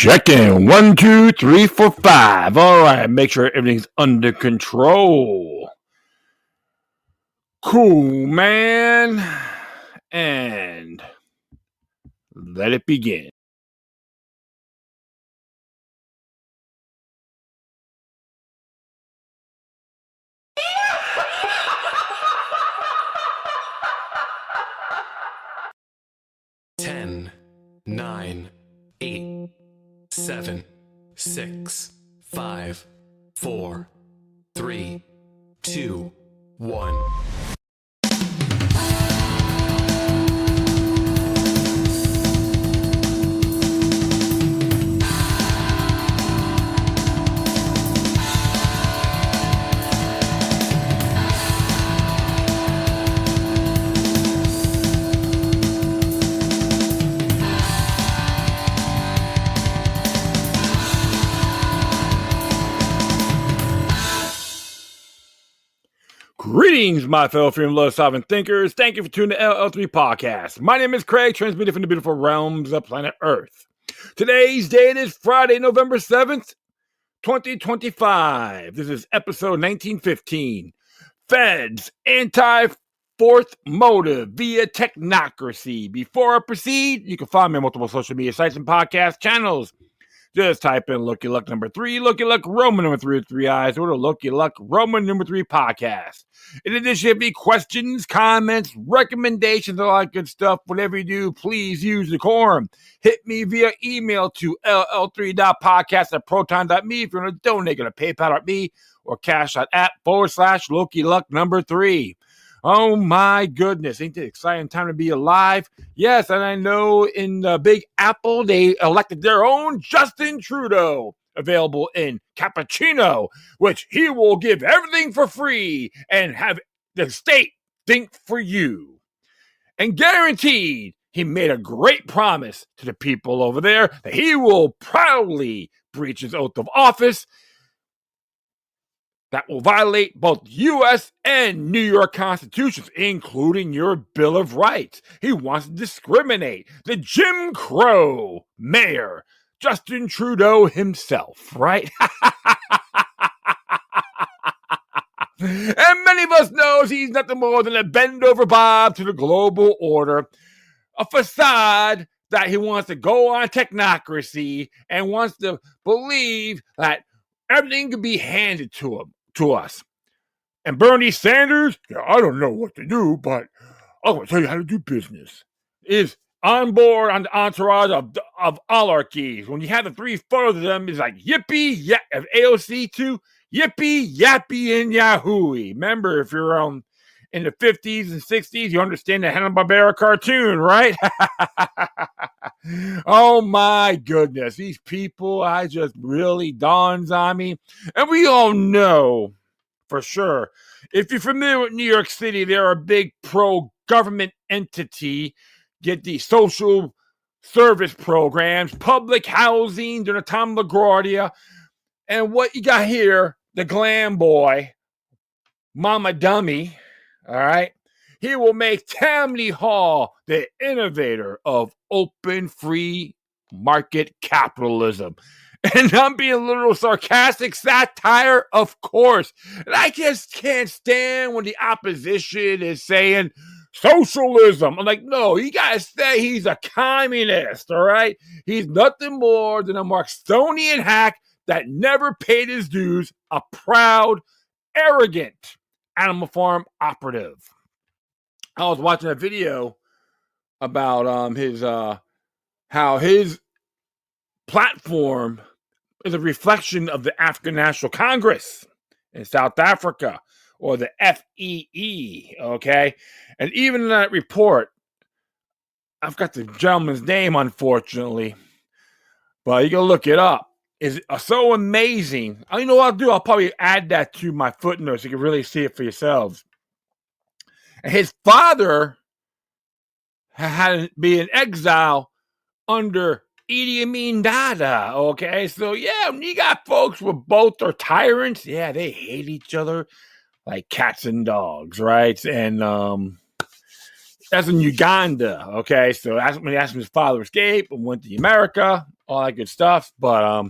Checking 1, 2, 3, 4, 5. All right, make sure everything's under control. Cool, man. And let it begin. Ten, 9, 8, 7, 6, 5, 4, 3, 2, 1. Greetings, my fellow freedom loving sovereign thinkers. Thank you for tuning to LL3 Podcast. My name is Craig, transmitting from the beautiful realms of planet Earth. Today's date is Friday, November 7th, 2025. This is episode 1915. Fed's Anti-4th motive via Technocracy. Before I proceed, you can find me on multiple social media sites and podcast channels. Just type in Looky Luck number 3, Looky Luck Roman number 3 with 3 eyes, or the Looky Luck Roman number 3 podcast. In addition, if you have any questions, comments, recommendations, all that good stuff, whatever you do, please use decorum. Hit me via email to ll3.podcast@proton.me if you're going to donate to PayPal.me or cash.app/Looky Luck number 3. Oh my goodness, ain't it an exciting time to be alive? Yes, and I know in the Big Apple, they elected their own Justin Trudeau, available in Cappuccino, which he will give everything for free and have the state think for you. And guaranteed, he made a great promise to the people over there that he will proudly breach his oath of office that will violate both U.S. and New York constitutions, including your Bill of Rights. He wants to discriminate. The Jim Crow mayor, Justin Trudeau himself, right? And many of us knows he's nothing more than a bend-over Bob to the global order, a facade that he wants to go on technocracy and wants to believe that everything can be handed to us. And Bernie Sanders, I don't know what to do, but I'm going to tell you how to do business, is on board on the entourage of oligarchies. When you have the 3 photos of them, it's like yippee, yeah, of AOC too, yippee, yappy, and yahooey. Remember, if you're in the 50s and 60s, you understand the Hanna-Barbera cartoon, right? Oh my goodness, these people, I just really dawns on me. And we all know for sure, if you're familiar with New York City, they're a big pro-government entity. Get the social service programs, public housing during the time of LaGuardia. And what you got here, the glam boy, Mama Dummy, all right? He will make Tammany Hall the innovator of open free market capitalism. And I'm being a little sarcastic, satire, of course. And I just can't stand when the opposition is saying socialism. I'm like, no, you guys say he's a communist, all right? He's nothing more than a Marxistonian hack that never paid his dues, a proud, arrogant animal farm operative. I was watching a video about how his platform is a reflection of the African National Congress in South Africa, or the FEE, okay? And even in that report, I've got the gentleman's name, unfortunately, but you can look it up. Is so amazing. You know what I'll do? I'll probably add that to my footnotes so you can really see it for yourselves. And his father had to be in exile under Idi Amin Dada, okay? So, yeah, when you got folks with both are tyrants, yeah, they hate each other like cats and dogs, right? And That's in Uganda, okay? So that's when he asked him his father escaped and went to America, all that good stuff. But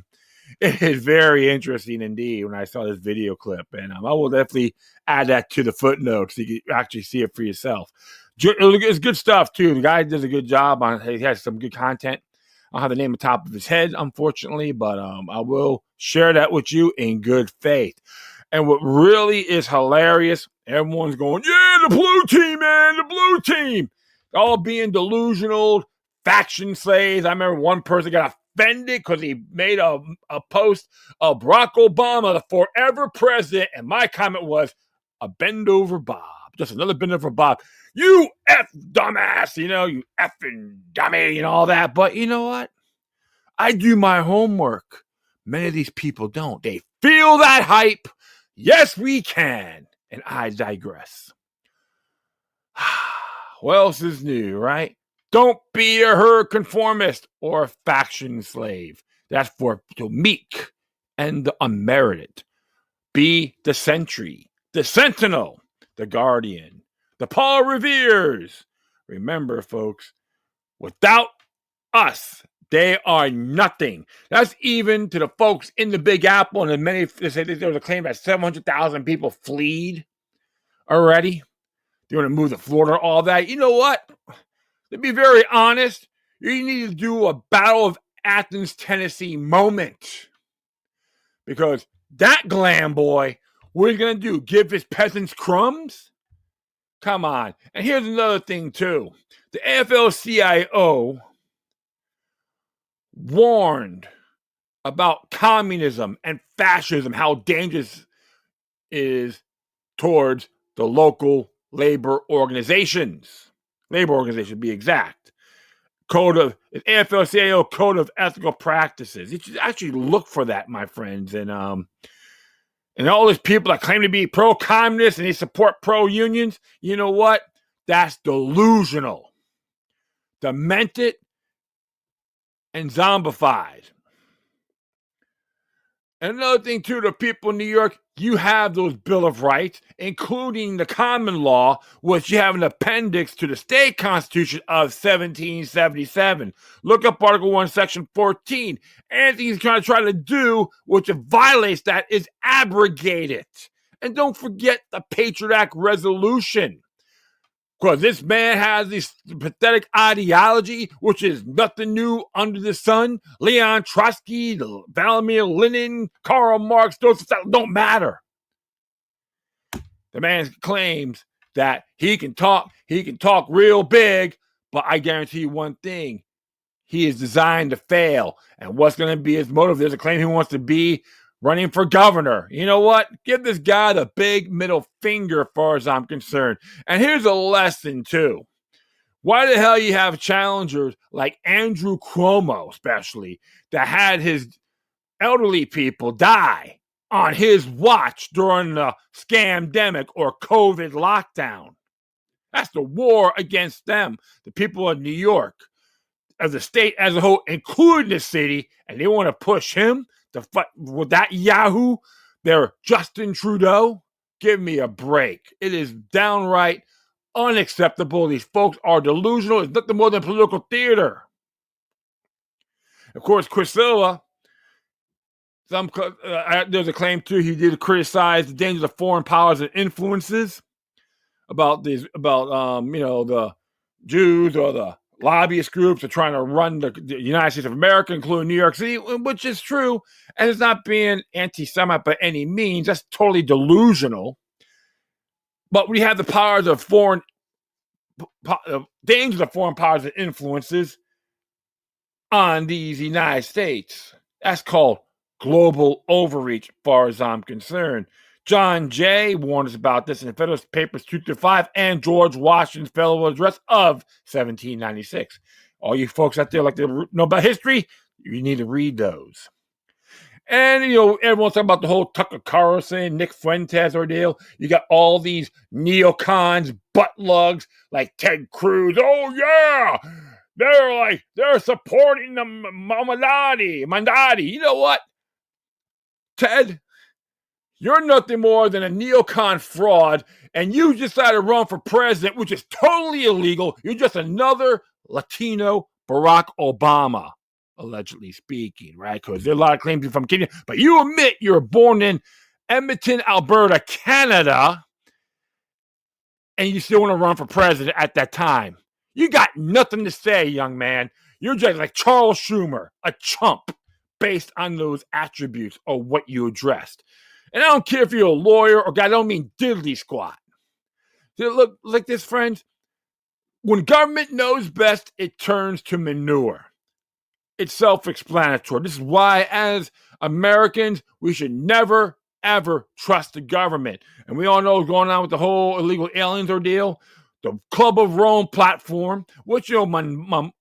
it is very interesting indeed when I saw this video clip. And I will definitely add that to the footnotes so you can actually see it for yourself. It's good stuff, too. The guy does a good job on it. He has some good content. I don't have the name on top of his head, unfortunately, but I will share that with you in good faith. And what really is hilarious, everyone's going, yeah, the blue team, man, the blue team. All being delusional, faction slaves. I remember one person got offended because he made a post of Barack Obama, the forever president. And my comment was, a bend over Bob. Just another bend over Bob. You F dumbass, you effing dummy and all that. But you know what? I do my homework. Many of these people don't. They feel that hype. Yes, we can. And I digress. What else is new, right? Don't be a herd conformist or a faction slave. That's for the meek and the unmerited. Be the sentry, the sentinel, the guardian, the Paul Reveres. Remember, folks, without us, they are nothing. That's even to the folks in the Big Apple, and many they say there was a claim that 700,000 people fled already. They want to move to Florida, all that. You know what? To be very honest, you need to do a Battle of Athens, Tennessee moment. Because that glam boy, what are you going to do? Give his peasants crumbs? Come on. And here's another thing, too. The AFL-CIO warned about communism and fascism, how dangerous it is towards the local labor organizations. Labor organizations, to be exact. AFL-CIO Code of Ethical Practices. You should actually look for that, my friends. And all these people that claim to be pro-communist and they support pro-unions, you know what? That's delusional. Demented and zombified. And another thing, too, the people in New York, you have those Bill of Rights, including the common law, which you have an appendix to the state constitution of 1777. Look up Article 1, Section 14. Anything he's trying to do, which violates that, is abrogate it. And don't forget the Patriot Act resolution. Because this man has this pathetic ideology, which is nothing new under the sun. Leon Trotsky, Vladimir Lenin, Karl Marx, those don't matter. The man claims that he can talk real big, but I guarantee you one thing. He is designed to fail. And what's going to be his motive? There's a claim he wants to be running for governor. You know what? Give this guy the big middle finger as far as I'm concerned. And here's a lesson, too. Why the hell you have challengers like Andrew Cuomo, especially, that had his elderly people die on his watch during the scamdemic or COVID lockdown? That's the war against them, the people of New York, as a state as a whole, including the city, and they want to push him to fight with that Yahoo, their Justin Trudeau. Give me a break. It is downright unacceptable. These folks are delusional. It's nothing more than political theater. Of course, Priscilla, there's a claim too. He did criticize the dangers of foreign powers and influences about the Jews or the lobbyist groups are trying to run the United States of America, including New York City, which is true. And it's not being anti-Semite by any means. That's totally delusional. But we have the powers of dangers of foreign powers and influences on these United States. That's called global overreach, as far as I'm concerned. John Jay warned us about this in the Federalist Papers 2-5 and George Washington's Federal Address of 1796. All you folks out there like to know about history, you need to read those. And, everyone's talking about the whole Tucker Carlson, Nick Fuentes ordeal. You got all these neocons, butt lugs like Ted Cruz. Oh, yeah, they're supporting the Mandati. You know what, Ted? You're nothing more than a neocon fraud, and you decided to run for president, which is totally illegal. You're just another Latino Barack Obama, allegedly speaking, right? Because there are a lot of claims from Kenya, but you admit you were born in Edmonton, Alberta, Canada, and you still want to run for president at that time. You got nothing to say, young man. You're just like Charles Schumer, a chump, based on those attributes of what you addressed. And I don't care if you're a lawyer or guy, I don't mean diddly squat. Look, like this, friends. When government knows best, it turns to manure. It's self-explanatory. This is why, as Americans, we should never, ever trust the government. And we all know what's going on with the whole illegal aliens ordeal. The Club of Rome platform, which, you know,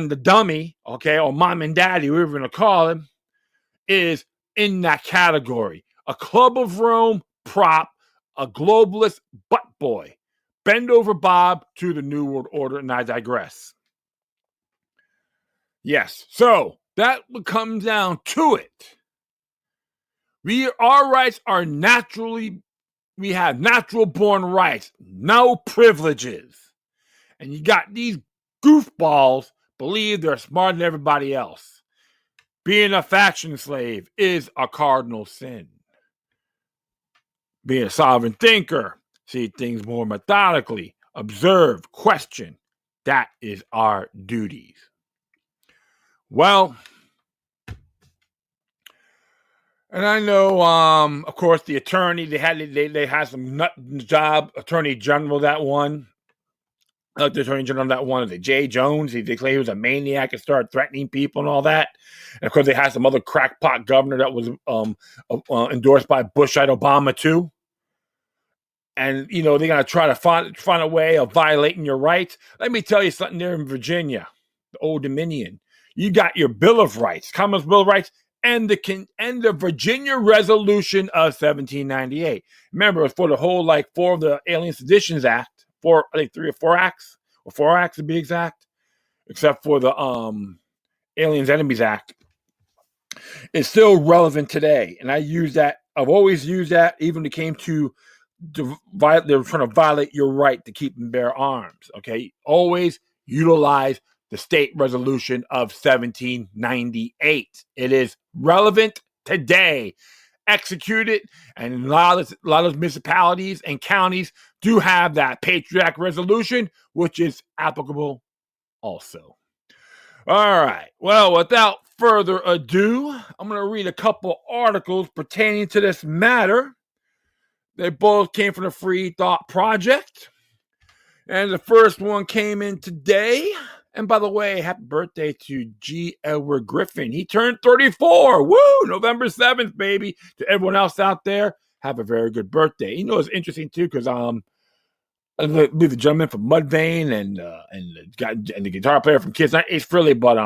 the dummy, okay, or mom and daddy, whatever we're going to call him, is in that category. A Club of Rome prop, a globalist butt boy. Bend over Bob to the New World Order, and I digress. Yes, so that comes down to it. Our rights are we have natural born rights, no privileges. And you got these goofballs believe they're smarter than everybody else. Being a faction slave is a cardinal sin. Being a sovereign thinker, see things more methodically, observe, question, that is our duties. Well, and I know, of course, the attorney, they had some nut job, attorney general that one. The attorney general that one, the Jay Jones, they claim he was a maniac and started threatening people and all that. And of course, they had some other crackpot governor that was endorsed by Bush-eyed Obama too. And, you know, they're going to try to find a way of violating your rights. Let me tell you something there in Virginia, the Old Dominion. You got your Bill of Rights, Commonwealth Bill of Rights, and the Virginia Resolution of 1798. Remember, it was for the whole, like, 4 of the Alien Seditions Act. 4, I think 3 or 4 acts, or 4 acts to be exact, except for the Aliens Enemies Act. It's still relevant today. And I use that. I've always used that, even when it came to they were trying to violate your right to keep and bear arms. Okay, always utilize the state resolution of 1798. It is relevant today. Execute it, and a lot of those municipalities and counties do have that Patriot Act resolution, which is applicable also. All right. Well, without further ado, I'm going to read a couple articles pertaining to this matter. They both came from the Free Thought Project. And the first one came in today. And by the way, happy birthday to G. Edward Griffin. He turned 34. Woo! November 7th, baby. To everyone else out there, have a very good birthday. You know, it's interesting, too, because the gentleman from Mudvayne and the guitar player from Kids, not Ace Frehley, but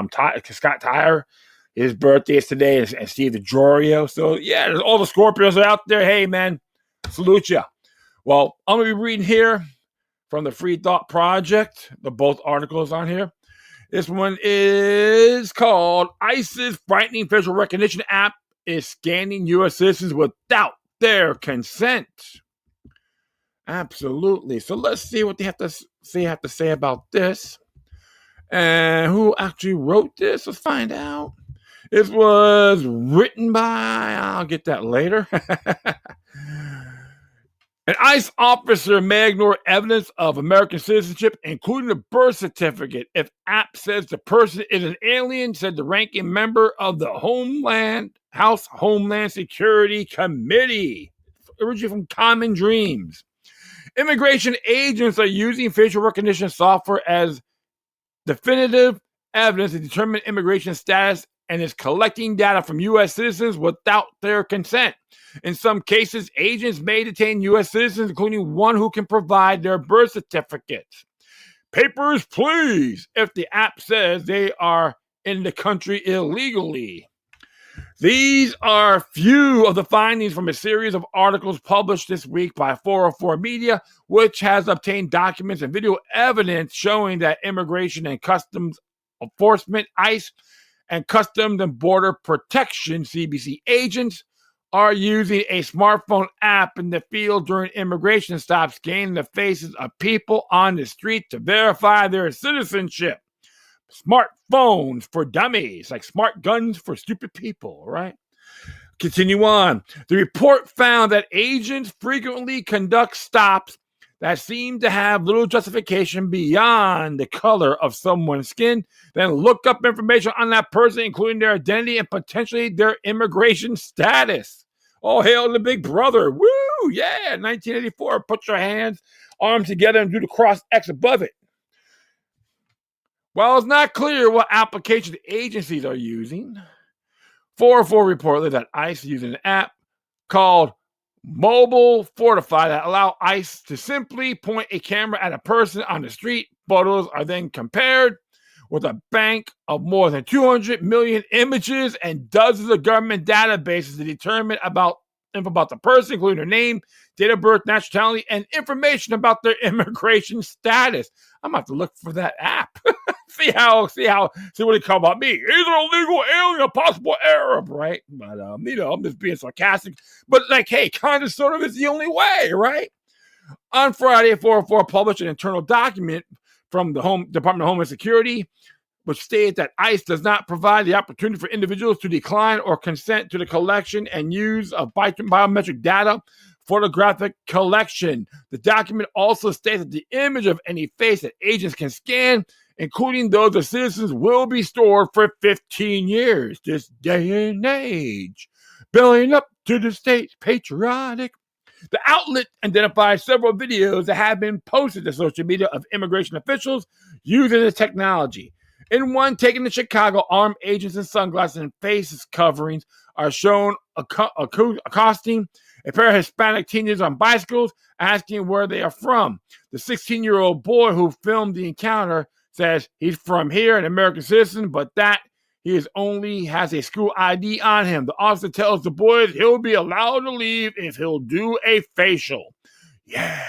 Scott Tyre, his birthday is today, and Steve DiGiorio. So, yeah, all the Scorpios are out there. Hey, man, salute ya. Well, I'm going to be reading here from the Free Thought Project. The both articles on here. This one is called ICE's Frightening Facial Recognition App is Scanning U.S. Citizens Without Their Consent. Absolutely. So let's see what they have to say about this. And who actually wrote this? Let's find out. This was written by, I'll get that later. An ICE officer may ignore evidence of American citizenship, including a birth certificate, if app says the person is an alien, said the ranking member of the House Homeland Security Committee, originally from Common Dreams. Immigration agents are using facial recognition software as definitive evidence to determine immigration status and is collecting data from U.S. citizens without their consent. In some cases, agents may detain U.S. citizens, including one who can provide their birth certificates. Papers, please, if the app says they are in the country illegally. These are few of the findings from a series of articles published this week by 404 Media, which has obtained documents and video evidence showing that Immigration and Customs Enforcement, ICE, and Customs and Border Protection, CBC agents are using a smartphone app in the field during immigration stops, scanning the faces of people on the street to verify their citizenship. Smartphones for dummies, like smart guns for stupid people, right? Continue on. The report found that agents frequently conduct stops that seem to have little justification beyond the color of someone's skin, then look up information on that person, including their identity and potentially their immigration status. Oh, hail the big brother. Woo! Yeah, 1984. Put your hands, arms together, and do the cross X above it. While it's not clear what application agencies are using, 404 reported that ICE is using an app called Mobile Fortify that allow ICE to simply point a camera at a person on the street. Photos are then compared with a bank of more than 200 million images and dozens of government databases to determine info about the person, including their name, date of birth, nationality, and information about their immigration status. I'm gonna have to look for that app. see what they call about me. He's an illegal alien, a possible Arab, right? But I'm just being sarcastic. But like, hey, kind of sort of is the only way, right? On Friday, 404 published an internal document from the Department of Homeland Security, which stated that ICE does not provide the opportunity for individuals to decline or consent to the collection and use of biometric data photographic collection. The document also states that the image of any face that agents can scan, including those of citizens, will be stored for 15 years. This day and age. Bellying up to the state's patriotic. The outlet identifies several videos that have been posted to social media of immigration officials using the technology. In one taken in Chicago, armed agents in sunglasses and face coverings are shown accosting a pair of Hispanic teenagers on bicycles, asking where they are from. The 16-year-old boy who filmed the encounter says he's from here, an American citizen, but that he only has a school ID on him. The officer tells the boys he'll be allowed to leave if he'll do a facial. Yeah,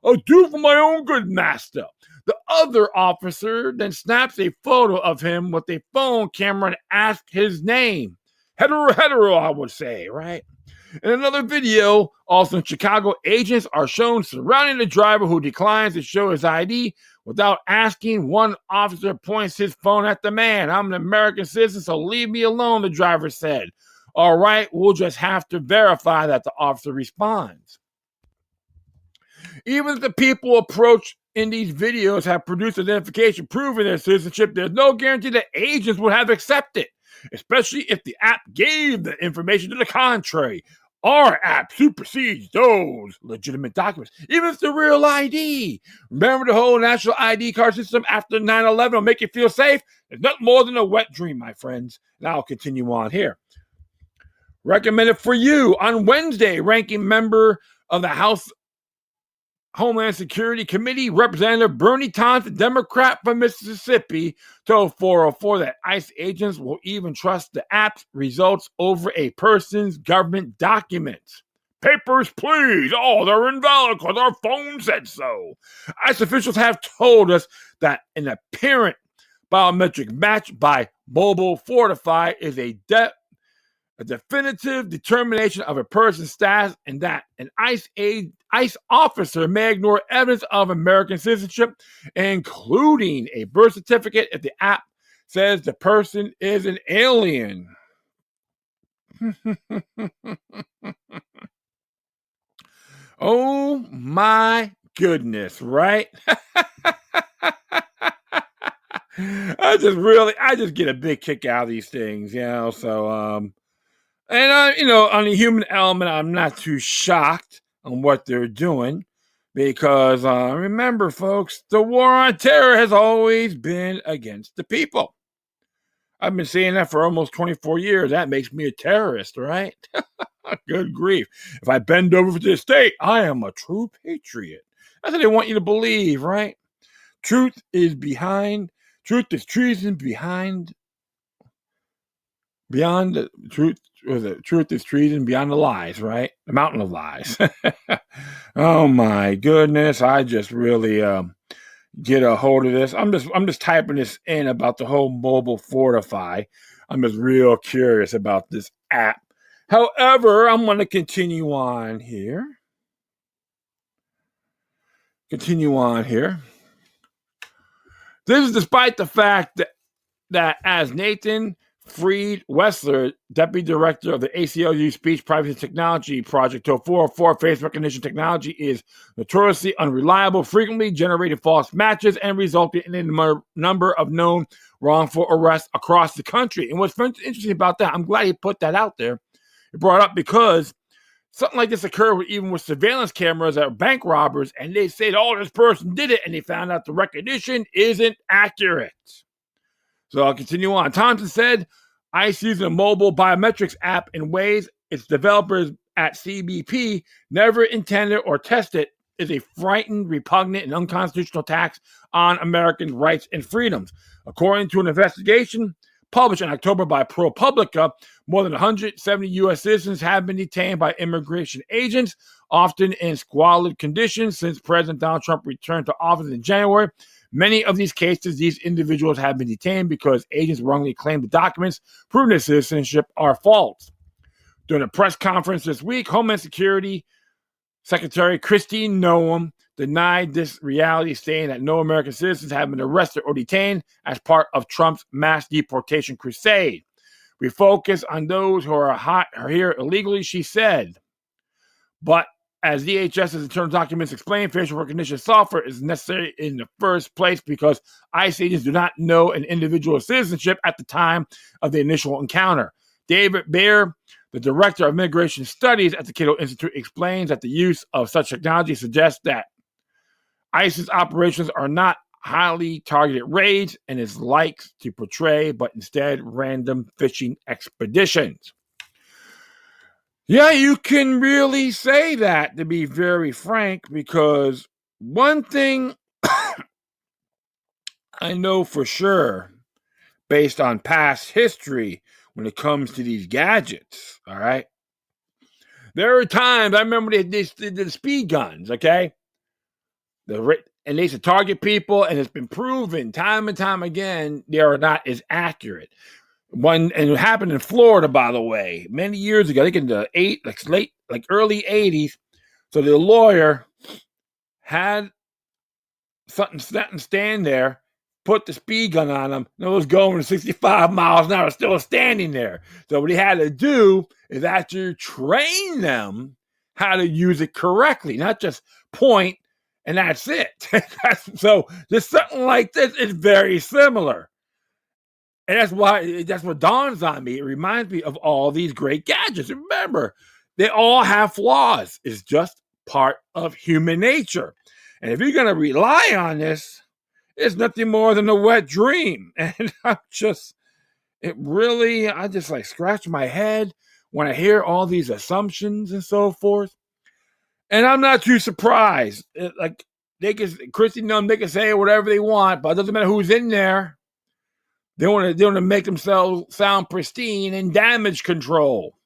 I'll do for my own good, master. The other officer then snaps a photo of him with a phone camera and asks his name. Hetero, I would say, right? In another video, also in Chicago, agents are shown surrounding the driver who declines to show his ID without asking. One officer points his phone at the man. I'm an American citizen, so leave me alone, the driver said. All right, we'll just have to verify that, the officer responds. Even if the people approached in these videos have produced identification proving their citizenship, there's no guarantee that agents would have accepted, especially if the app gave the information to the contrary. Our app supersedes those legitimate documents, even if it's the real ID. Remember the whole national ID card system after 9/11 will make you feel safe? It's nothing more than a wet dream, my friends. Now I'll continue on here. Recommended for you on Wednesday, ranking member of the House Homeland Security Committee, Representative Bernie Thompson, Democrat from Mississippi, told 404 that ICE agents will even trust the app's results over a person's government documents. Papers, please. Oh, they're invalid because our phone said so. ICE officials have told us that an apparent biometric match by Mobile Fortify is a definitive determination of a person's status, and that an ICE officer may ignore evidence of American citizenship, including a birth certificate, if the app says the person is an alien. Oh my goodness, right? I just get a big kick out of these things, so and on the human element, I'm not too shocked on what they're doing, because remember, folks, the war on terror has always been against the people. I've been saying that for almost 24 years. That makes me a terrorist, right? Good grief. If I bend over for the state, I am a true patriot. That's what they want you to believe, right? Truth is treason beyond the truth. The truth is treason beyond the lies, right? The mountain of lies. Oh my goodness. I just really get a hold of this. I'm just typing this in about the whole Mobile Fortify. I'm just real curious about this app However, I'm going to continue on here. This is despite the fact that as Nathan Freed Wessler, Deputy Director of the ACLU Speech Privacy Technology Project, told 404 face recognition technology is notoriously unreliable, frequently generating false matches, and resulting in a number of known wrongful arrests across the country. And what's interesting about that, I'm glad he put that out there. It brought up because something like this occurred even with surveillance cameras at bank robbers, and they said, oh, this person did it, and they found out the recognition isn't accurate. So I'll continue on. Thompson said, ICE using a mobile biometrics app in ways its developers at CBP never intended or tested is a frightened, repugnant, and unconstitutional tax on American rights and freedoms. According to an investigation published in October by ProPublica, more than 170 U.S. citizens have been detained by immigration agents, often in squalid conditions, since President Donald Trump returned to office in January. Many of these cases, these individuals have been detained because agents wrongly claimed the documents proving their citizenship are false. During a press conference this week, Homeland Security Secretary Kristi Noem denied this reality, saying that no American citizens have been arrested or detained as part of Trump's mass deportation crusade. We focus on those who are here illegally, she said. But as DHS's internal documents explain, facial recognition software is necessary in the first place because ICE agents do not know an individual's citizenship at the time of the initial encounter. David Baer, the director of immigration studies at the Cato Institute, explains that the use of such technology suggests that ICE's operations are not highly targeted raids and is likes to portray, but instead random fishing expeditions. Yeah, you can really say that, to be very frank, because one thing I know for sure, based on past history, when it comes to these gadgets, all right? There are times, I remember they did the speed guns, okay? And they used to target people, and it's been proven time and time again they are not as accurate. And it happened in Florida, by the way, many years ago. I think in the early 80s. So the lawyer had something stand there, put the speed gun on him, and it was going 65 miles an hour, still standing there. So what he had to do is actually train them how to use it correctly, not just point and that's it. So just something like this is very similar. And that's what dawns on me. It reminds me of all these great gadgets. Remember, they all have flaws. It's just part of human nature. And if you're going to rely on this, it's nothing more than a wet dream. And I just like scratch my head when I hear all these assumptions and so forth. And I'm not too surprised. Kristi Noem, they can say whatever they want, but it doesn't matter who's in there. They want to make themselves sound pristine and damage control.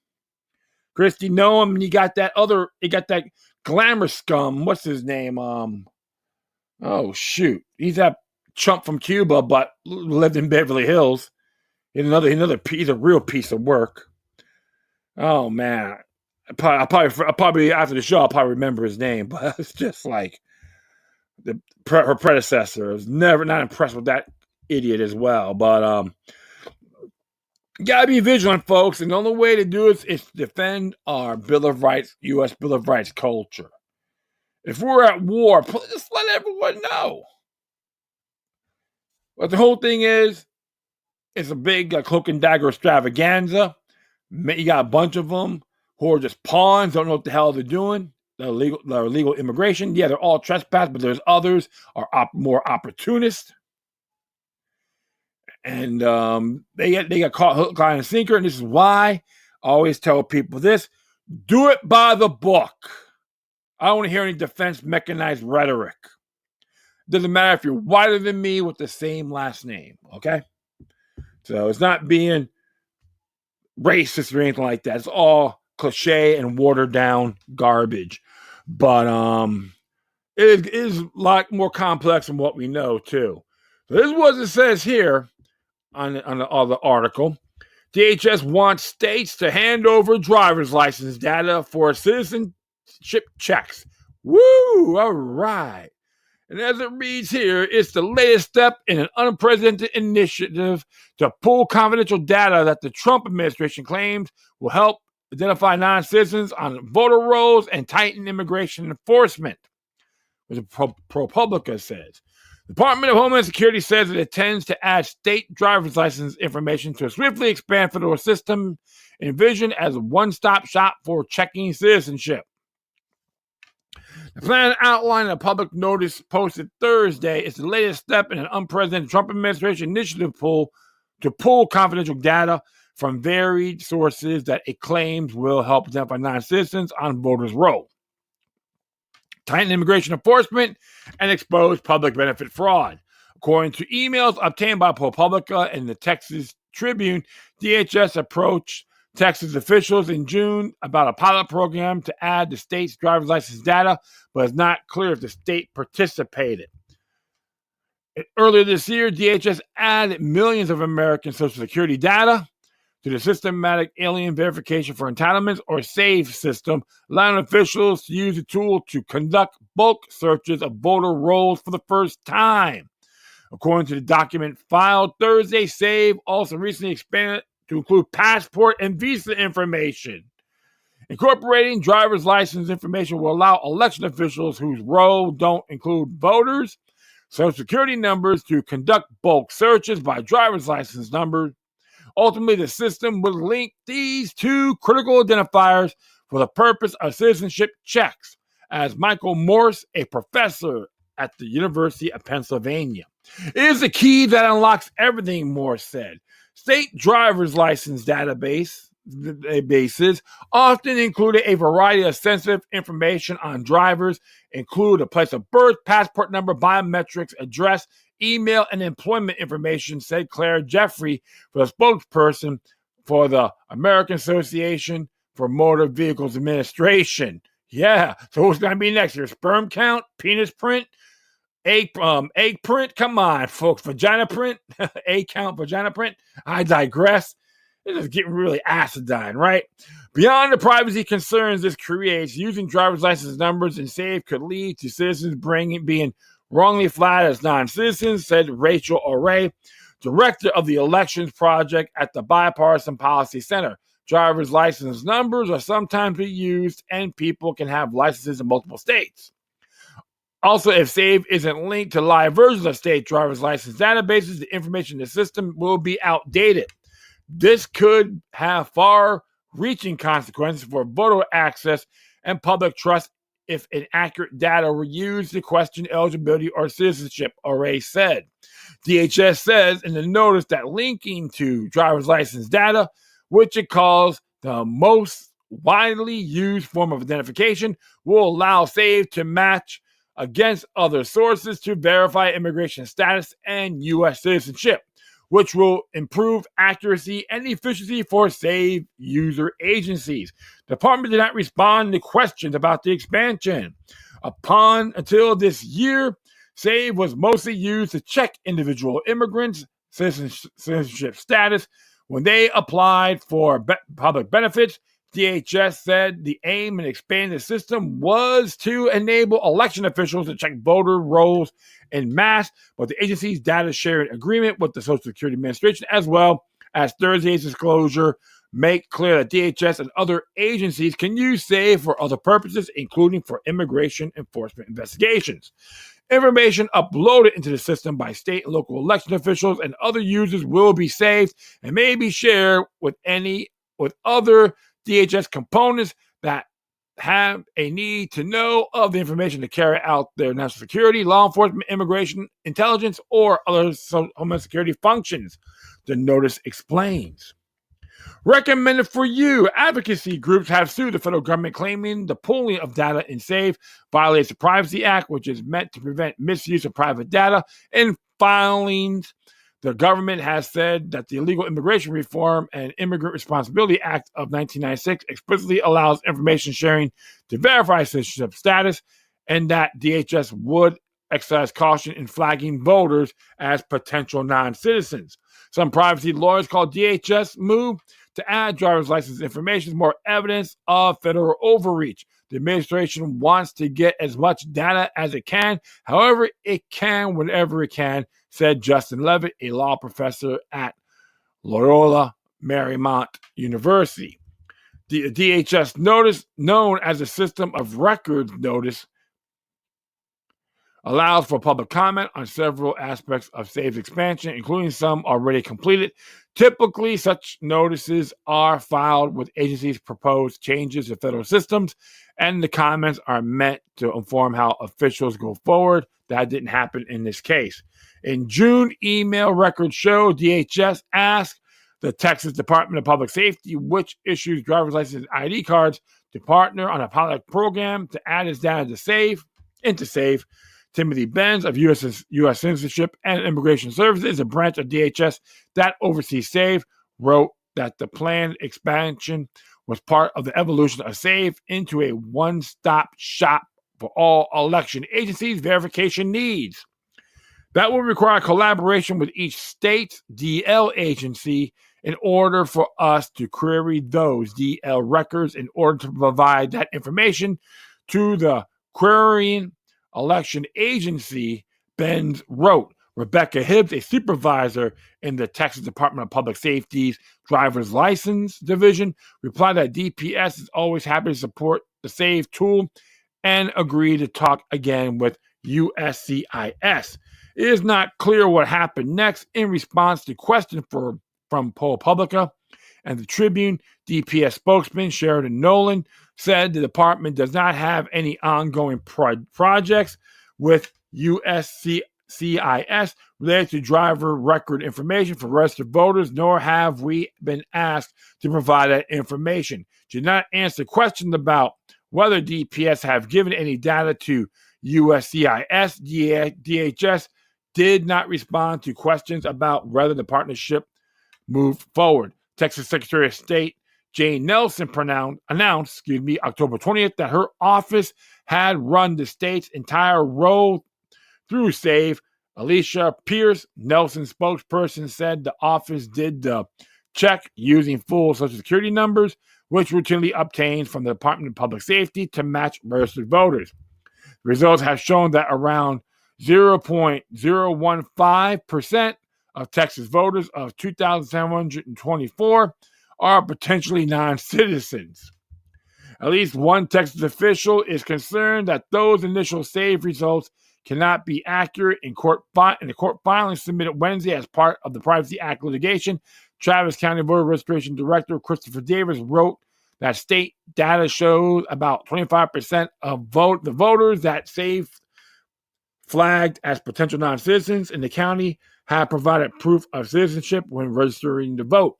Kristi Noem, you got that glamour scum. What's his name? Oh shoot, he's that chump from Cuba, but lived in Beverly Hills. He's he's a real piece of work. Oh man, I'll probably after the show I'll probably remember his name, but it's just like her predecessor. I was never not impressed with that idiot as well, but gotta be vigilant, folks, and the only way to do it is to defend our Bill of Rights, U.S. Bill of Rights culture. If we're at war, just let everyone know. But the whole thing is, it's a big cloak and dagger extravaganza. You got a bunch of them who are just pawns, don't know what the hell they're doing. They're illegal immigration. Yeah, they're all trespass, but there's others are more opportunists. And they got caught hook, line, and sinker. And this is why I always tell people this: do it by the book. I don't want to hear any defense mechanized rhetoric. Doesn't matter if you're whiter than me with the same last name, okay? So it's not being racist or anything like that. It's all cliche and watered down garbage. But it is a lot more complex than what we know too. So this is what it says here on the article. DHS wants states to hand over driver's license data for citizenship checks. Woo! All right. And as it reads here, it's the latest step in an unprecedented initiative to pull confidential data that the Trump administration claims will help identify non-citizens on voter rolls and tighten immigration enforcement, as ProPublica says. The Department of Homeland Security says it intends to add state driver's license information to swiftly expand federal system envisioned as a one-stop shop for checking citizenship. The plan outlined in a public notice posted Thursday is the latest step in an unprecedented Trump administration initiative to pull confidential data from varied sources that it claims will help identify non-citizens on voters' roll, tighten immigration enforcement, and expose public benefit fraud. According to emails obtained by ProPublica and the Texas Tribune, DHS approached Texas officials in June about a pilot program to add the state's driver's license data, but it's not clear if the state participated. Earlier this year, DHS added millions of American Social Security data to the Systematic Alien Verification for Entitlements, or SAVE system, allowing officials to use the tool to conduct bulk searches of voter rolls for the first time. According to the document filed Thursday, SAVE also recently expanded to include passport and visa information. Incorporating driver's license information will allow election officials whose roll don't include voters' Social Security numbers to conduct bulk searches by driver's license number. Ultimately, the system will link these two critical identifiers for the purpose of citizenship checks, as Michael Morse, a professor at the University of Pennsylvania. It is the key that unlocks everything, Morse said. State driver's license databases often included a variety of sensitive information on drivers, include a place of birth, passport number, biometrics, address, email, and employment information, said Claire Jeffrey, the spokesperson for the American Association for Motor Vehicles Administration. Yeah, so what's going to be next year? Sperm count, penis print, egg print? Come on, folks. Vagina print? Egg count, vagina print? I digress. This is getting really acidine, right? Beyond the privacy concerns this creates, using driver's license numbers in SAVE could lead to citizens being wrongly flagged as non-citizens, said Rachel O'Ray, director of the Elections Project at the Bipartisan Policy Center. Driver's license numbers are sometimes reused, and people can have licenses in multiple states. Also, if SAVE isn't linked to live versions of state driver's license databases, the information in the system will be outdated. This could have far-reaching consequences for voter access and public trust if inaccurate data were used to question eligibility or citizenship, O'Ray said. DHS says in the notice that linking to driver's license data, which it calls the most widely used form of identification, will allow SAVE to match against other sources to verify immigration status and U.S. citizenship, which will improve accuracy and efficiency for SAVE user agencies. The department did not respond to questions about the expansion. Until this year, SAVE was mostly used to check individual immigrants' citizenship status when they applied for public benefits. DHS said the aim in expanding the system was to enable election officials to check voter rolls en masse, but the agency's data sharing agreement with the Social Security Administration, as well as Thursday's disclosure, make clear that DHS and other agencies can use SAVE for other purposes, including for immigration enforcement investigations. Information uploaded into the system by state and local election officials and other users will be saved and may be shared with other DHS components that have a need to know of the information to carry out their national security, law enforcement, immigration, intelligence, or other homeland security functions, the notice explains. Recommended for you, advocacy groups have sued the federal government claiming the pooling of data in SAVE violates the Privacy Act, which is meant to prevent misuse of private data. In filings, the government has said that the Illegal Immigration Reform and Immigrant Responsibility Act of 1996 explicitly allows information sharing to verify citizenship status, and that DHS would exercise caution in flagging voters as potential non-citizens. Some privacy lawyers call DHS move to add driver's license information as more evidence of federal overreach. The administration wants to get as much data as it can. However, it can whenever it can, said Justin Levitt, a law professor at Loyola Marymount University. The DHS notice, known as the System of Records Notice, allows for public comment on several aspects of SAVE's expansion, including some already completed. Typically, such notices are filed with agencies' proposed changes to federal systems, and the comments are meant to inform how officials go forward. That didn't happen in this case. In June, email records show DHS asked the Texas Department of Public Safety, which issues driver's license ID cards, to partner on a pilot program to add its data to SAVE. Timothy Benz of U.S. Citizenship and Immigration Services, a branch of DHS that oversees SAVE, wrote that the planned expansion was part of the evolution of SAVE into a one-stop shop for all election agencies' verification needs. That will require collaboration with each state's DL agency in order for us to query those DL records in order to provide that information to the querying election agency, Benz wrote. Rebecca Hibbs, a supervisor in the Texas Department of Public Safety's driver's license division, replied that DPS is always happy to support the SAVE tool and agreed to talk again with USCIS. It is not clear what happened next. In response to questions from ProPublica and the Tribune, DPS spokesman Sheridan Nolan said the department does not have any ongoing projects with USCIS related to driver record information for registered voters, nor have we been asked to provide that information. She did not answer questions about whether DPS have given any data to USCIS. DHS did not respond to questions about whether the partnership moved forward. Texas Secretary of State Jane Nelson announced October 20th, that her office had run the state's entire road through SAVE. Alicia Pierce, Nelson's spokesperson, said the office did the check using full Social Security numbers, which routinely obtains from the Department of Public Safety to match registered voters. The results have shown that around 0.015% of Texas voters of 2,724 are potentially non-citizens. At least one Texas official is concerned that those initial SAVE results cannot be accurate in the court filing submitted Wednesday as part of the Privacy Act litigation. Travis County Voter Registration Director Christopher Davis wrote that state data shows about 25% of the voters that SAVE flagged as potential non-citizens in the county have provided proof of citizenship when registering to vote.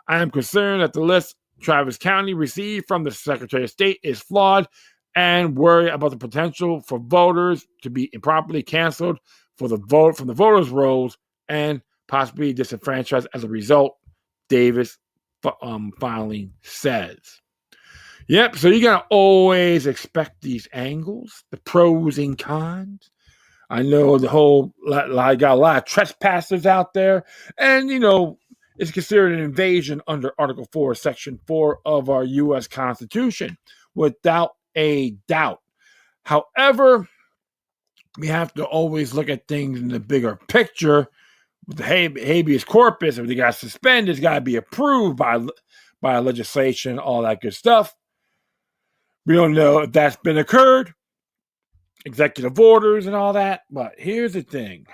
I am concerned that the list Travis County received from the Secretary of State is flawed and worry about the potential for voters to be improperly canceled from the voters' rolls and possibly disenfranchised as a result, Davis filing says. Yep, so you got to always expect these angles, the pros and cons. I know I got a lot of trespassers out there, and, it's considered an invasion under Article 4, Section 4 of our U.S. Constitution, without a doubt. However, we have to always look at things in the bigger picture. With the habeas corpus, if they got suspended, it's got to be approved by legislation, all that good stuff. We don't know if that's been occurred, executive orders and all that. But here's the thing.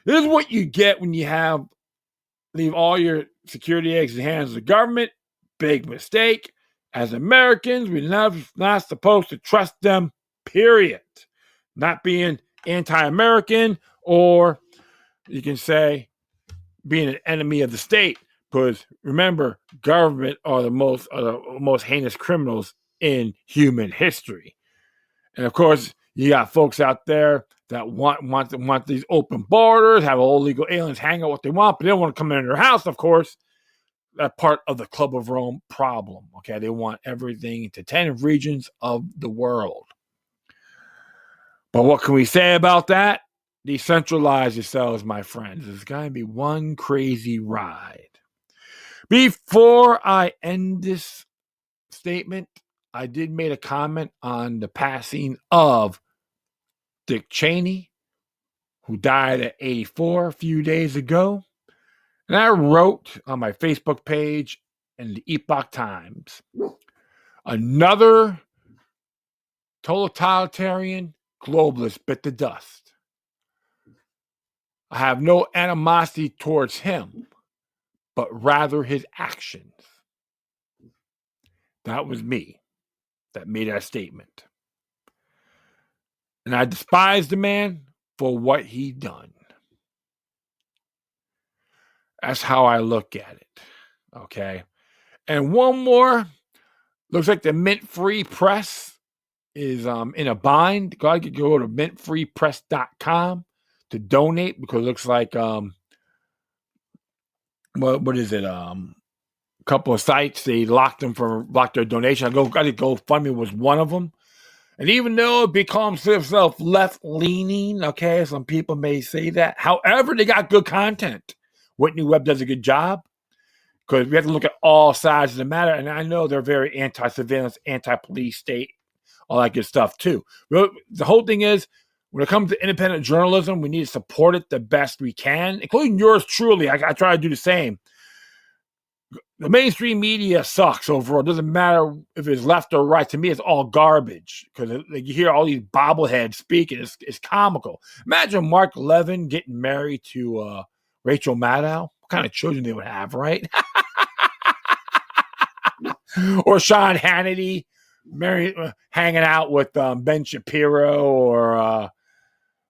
This is what you get when you leave all your security eggs in the hands of the government. Big mistake. As Americans, we're not supposed to trust them, period. Not being anti-American, or you can say being an enemy of the state. Because remember, government are the most heinous criminals in human history. And of course, you got folks out there that want these open borders, have all illegal aliens hang out what they want, but they don't want to come into their house, of course. That's part of the Club of Rome problem. Okay, they want everything to 10 regions of the world. But what can we say about that? Decentralize yourselves, my friends. It's going to be one crazy ride. Before I end this statement, I did make a comment on the passing of Dick Cheney, who died at 84 a few days ago. And I wrote on my Facebook page in the Epoch Times, another totalitarian globalist bit the dust. I have no animosity towards him, but rather his actions. That was me that made that statement. And I despise the man for what he done. That's how I look at it. Okay. And one more. Looks like the Mint Free Press is in a bind. Go to mintfreepress.com to donate, because it looks like what is it? A couple of sites, they locked their donation. I think GoFundMe was one of them. And even though it becomes itself left leaning, okay, some people may say that. However, they got good content. Whitney Webb does a good job, because we have to look at all sides of the matter. And I know they're very anti-surveillance, anti-police state, all that good stuff too. The whole thing is, when it comes to independent journalism, we need to support it the best we can, including yours truly. I try to do the same. The mainstream media sucks overall. It doesn't matter if it's left or right. To me, it's all garbage, because you hear all these bobbleheads speaking. It's comical. Imagine Mark Levin getting married to Rachel Maddow. What kind of children they would have, right? Or Sean Hannity hanging out with Ben Shapiro, or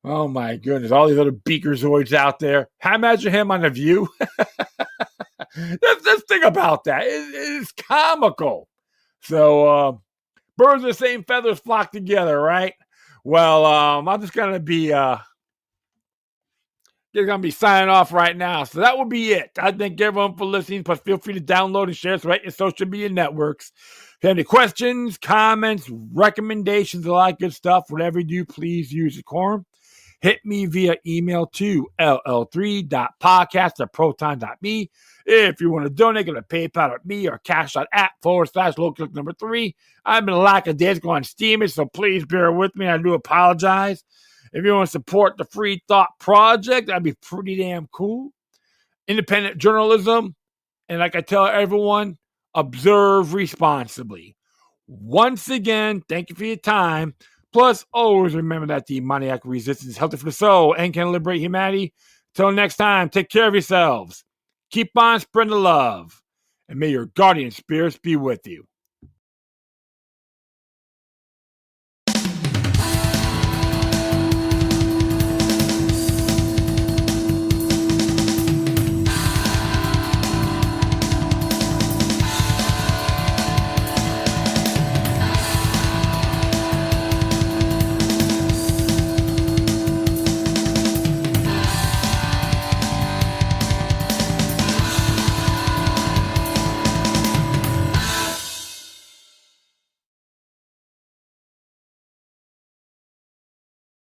oh my goodness, all these other beakerzoids out there. Imagine him on The View. Let's think about that. It's comical. So birds of the same feathers flock together, right? Well, I'm just gonna be signing off right now. So that will be it. I thank everyone for listening. Plus, feel free to download and share us right in your social media networks. If you have any questions, comments, recommendations, all that good stuff, whatever you do, please use the quorum. Hit me via email to ll3.podcast@proton.me. If you want to donate, go to PayPal at me or cash.app/local3. I've been lackadaisical on Steam, so please bear with me. I do apologize. If you want to support the Free Thought Project, that'd be pretty damn cool. Independent journalism, and like I tell everyone, observe responsibly. Once again, thank you for your time. Plus, always remember that demoniac resistance is healthy for the soul and can liberate humanity. Till next time, take care of yourselves. Keep on spreading the love. And may your guardian spirits be with you.